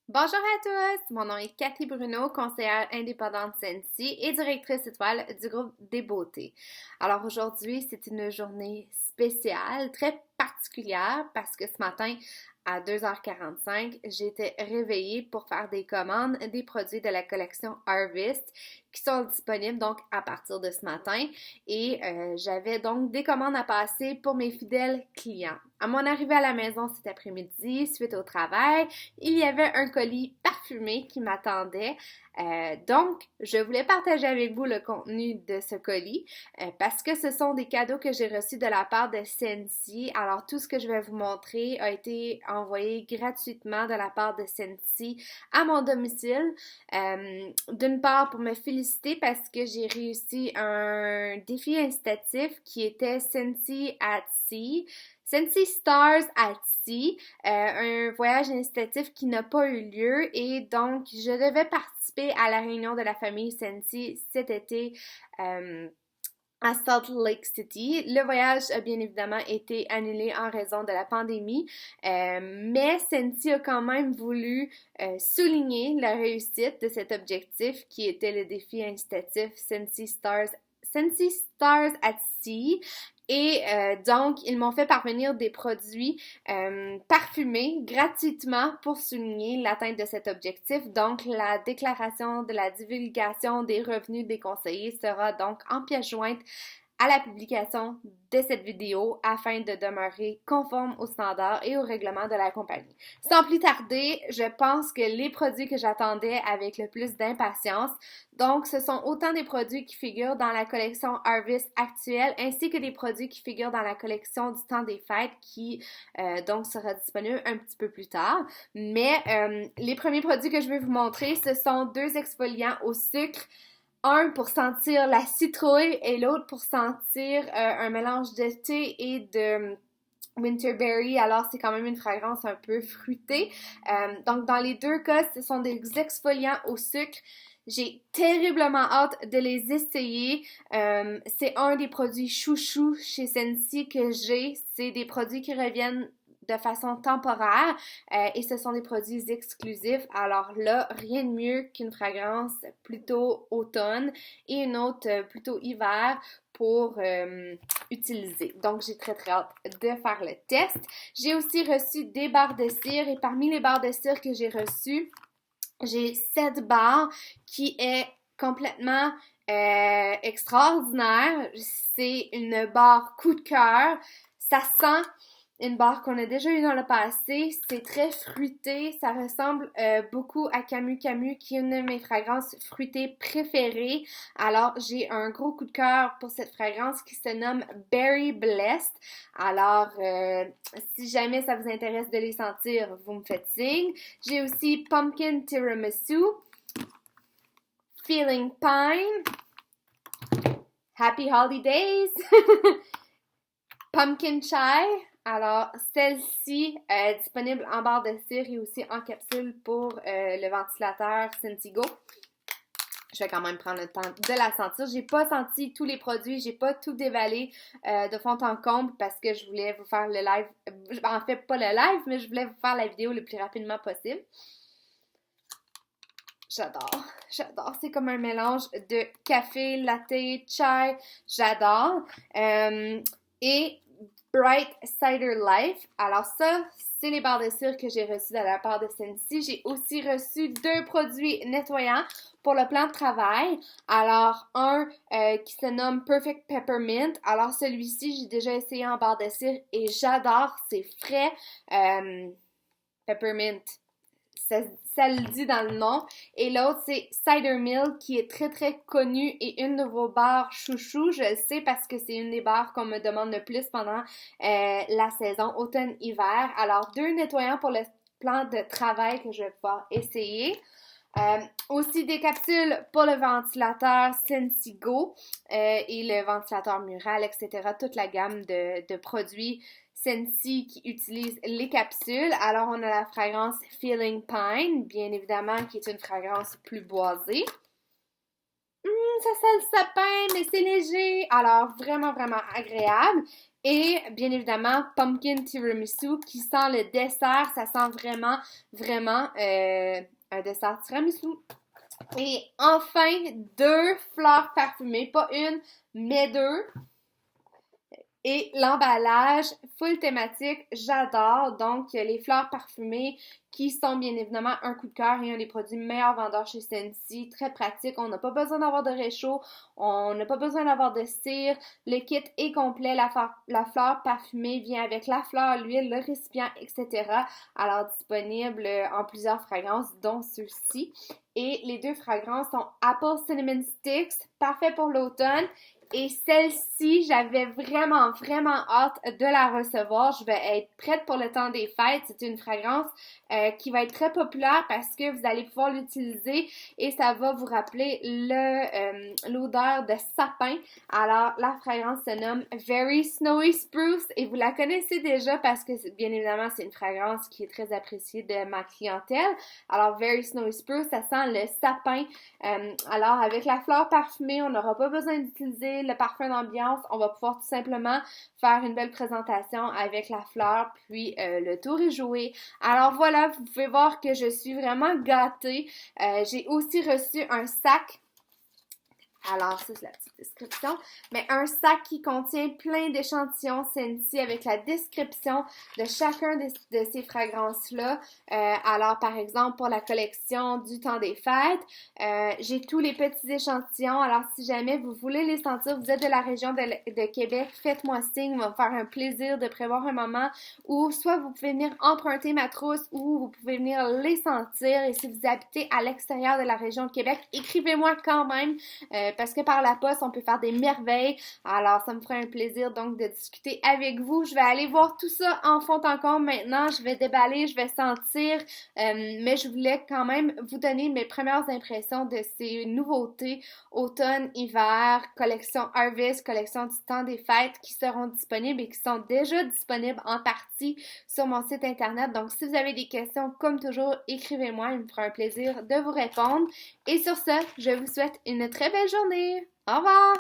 Bonjour à tous, mon nom est Cathy Bruno, conseillère indépendante Sensi et directrice étoile du groupe des beautés. Alors aujourd'hui, c'est une journée spéciale, très particulière parce que ce matin, à 2h45, j'ai été réveillée pour faire des commandes des produits de la collection Harvest qui sont disponibles donc à partir de ce matin et j'avais donc des commandes à passer pour mes fidèles clients. À mon arrivée à la maison cet après-midi, suite au travail, il y avait un colis parfumé qui m'attendait. Donc, je voulais partager avec vous le contenu de ce colis parce que ce sont des cadeaux que j'ai reçus de la part de Scentsy. Alors, tout ce que je vais vous montrer a été envoyé gratuitement de la part de Scentsy à mon domicile. D'une part, pour me féliciter parce que j'ai réussi un défi incitatif qui était Scentsy at Sea. Scentsy Stars at Sea, un voyage incitatif qui n'a pas eu lieu et donc je devais participer à la réunion de la famille Scentsy cet été à Salt Lake City. Le voyage a bien évidemment été annulé en raison de la pandémie, mais Scentsy a quand même voulu souligner la réussite de cet objectif qui était le défi incitatif Scentsy Stars at Sea. Et donc, ils m'ont fait parvenir des produits parfumés gratuitement pour souligner l'atteinte de cet objectif. Donc, la déclaration de la divulgation des revenus des conseillers sera donc en pièce jointe à la publication de cette vidéo afin de demeurer conforme aux standards et aux règlements de la compagnie. Sans plus tarder, je pense que les produits que j'attendais avec le plus d'impatience, donc ce sont autant des produits qui figurent dans la collection Harvest actuelle ainsi que des produits qui figurent dans la collection du temps des fêtes qui donc sera disponible un petit peu plus tard. Mais les premiers produits que je vais vous montrer, ce sont deux exfoliants au sucre, un pour sentir la citrouille et l'autre pour sentir un mélange de thé et de Winterberry. Alors, c'est quand même une fragrance un peu fruitée. Donc, dans les deux cas, ce sont des exfoliants au sucre. J'ai terriblement hâte de les essayer. C'est un des produits chouchou chez Scentsy que j'ai. C'est des produits qui reviennent de façon temporaire et ce sont des produits exclusifs. Alors là, rien de mieux qu'une fragrance plutôt automne et une autre plutôt hiver pour utiliser. Donc, j'ai très très hâte de faire le test. J'ai aussi reçu des barres de cire et parmi les barres de cire que j'ai reçues, j'ai cette barre qui est complètement extraordinaire. C'est une barre coup de cœur. Ça sent une barre qu'on a déjà eue dans le passé. C'est très fruité. Ça ressemble beaucoup à Camu Camu, qui est une de mes fragrances fruitées préférées. Alors, j'ai un gros coup de cœur pour cette fragrance qui se nomme Berry Blessed. Alors, si jamais ça vous intéresse de les sentir, vous me faites signe. J'ai aussi Pumpkin Tiramisu, Feeling Pine, Happy Holidays, Pumpkin Chai. Alors, celle-ci est disponible en barre de cire et aussi en capsule pour le ventilateur Sentigo. Je vais quand même prendre le temps de la sentir. J'ai pas senti tous les produits, j'ai pas tout dévalé de fond en comble parce que je voulais vous faire le live. En fait, pas le live, mais je voulais vous faire la vidéo le plus rapidement possible. J'adore. C'est comme un mélange de café, latte, chai. J'adore. Et Bright Cider Life. Alors ça, c'est les barres de cire que j'ai reçues de la part de Scentsy. J'ai aussi reçu deux produits nettoyants pour le plan de travail. Alors, un qui se nomme Perfect Peppermint. Alors, celui-ci, j'ai déjà essayé en barre de cire et j'adore. C'est frais. Peppermint. Ça le dit dans le nom. Et l'autre, c'est Cider Mill, qui est très, très connue et une de vos barres chouchou. Je le sais parce que c'est une des barres qu'on me demande le plus pendant la saison automne-hiver. Alors, deux nettoyants pour le plan de travail que je vais pouvoir essayer. Aussi des capsules pour le ventilateur Sentigo et le ventilateur mural, etc. Toute la gamme de produits Scentsy qui utilise les capsules. Alors, on a la fragrance Feeling Pine, bien évidemment, qui est une fragrance plus boisée. ça sent le sapin, mais c'est léger. Alors, vraiment, vraiment agréable. Et bien évidemment, pumpkin tiramisu qui sent le dessert. Ça sent vraiment, vraiment un dessert tiramisu. Et enfin, deux fleurs parfumées. Pas une, mais deux. Et l'emballage, full thématique, j'adore. Donc, les fleurs parfumées qui sont bien évidemment un coup de cœur et un des produits meilleurs vendeurs chez Scentsy. Très pratique, on n'a pas besoin d'avoir de réchaud, on n'a pas besoin d'avoir de cire. Le kit est complet, la fleur parfumée vient avec la fleur, l'huile, le récipient, etc. Alors, disponible en plusieurs fragrances, dont ceux-ci. Et les deux fragrances sont Apple Cinnamon Sticks, parfait pour l'automne. Et celle-ci, j'avais vraiment, vraiment hâte de la recevoir. Je vais être prête pour le temps des fêtes. C'est une fragrance qui va être très populaire parce que vous allez pouvoir l'utiliser et ça va vous rappeler l'odeur de sapin. Alors, la fragrance se nomme Very Snowy Spruce et vous la connaissez déjà parce que, bien évidemment, c'est une fragrance qui est très appréciée de ma clientèle. Alors, Very Snowy Spruce, ça sent le sapin. Alors, avec la fleur parfumée, on n'aura pas besoin d'utiliser le parfum d'ambiance, on va pouvoir tout simplement faire une belle présentation avec la fleur, puis le tour est joué. Alors voilà, vous pouvez voir que je suis vraiment gâtée. J'ai aussi reçu un sac. Alors, ça, c'est la petite description. Mais un sac qui contient plein d'échantillons Scentsy avec la description de chacun de ces fragrances-là. Alors, par exemple, pour la collection du temps des fêtes, j'ai tous les petits échantillons. Alors, si jamais vous voulez les sentir, vous êtes de la région de Québec, faites-moi signe. Ça va me faire un plaisir de prévoir un moment où soit vous pouvez venir emprunter ma trousse ou vous pouvez venir les sentir. Et si vous habitez à l'extérieur de la région de Québec, écrivez-moi quand même. Parce que par la poste, on peut faire des merveilles. Alors, ça me ferait un plaisir donc de discuter avec vous. Je vais aller voir tout ça en fond en comble maintenant. Je vais déballer, je vais sentir. Mais je voulais quand même vous donner mes premières impressions de ces nouveautés automne, hiver, collection Harvest, collection du temps des fêtes qui seront disponibles et qui sont déjà disponibles en partie sur mon site internet. Donc, si vous avez des questions, comme toujours, écrivez-moi. Il me fera un plaisir de vous répondre. Et sur ce, je vous souhaite une très belle journée. Au revoir!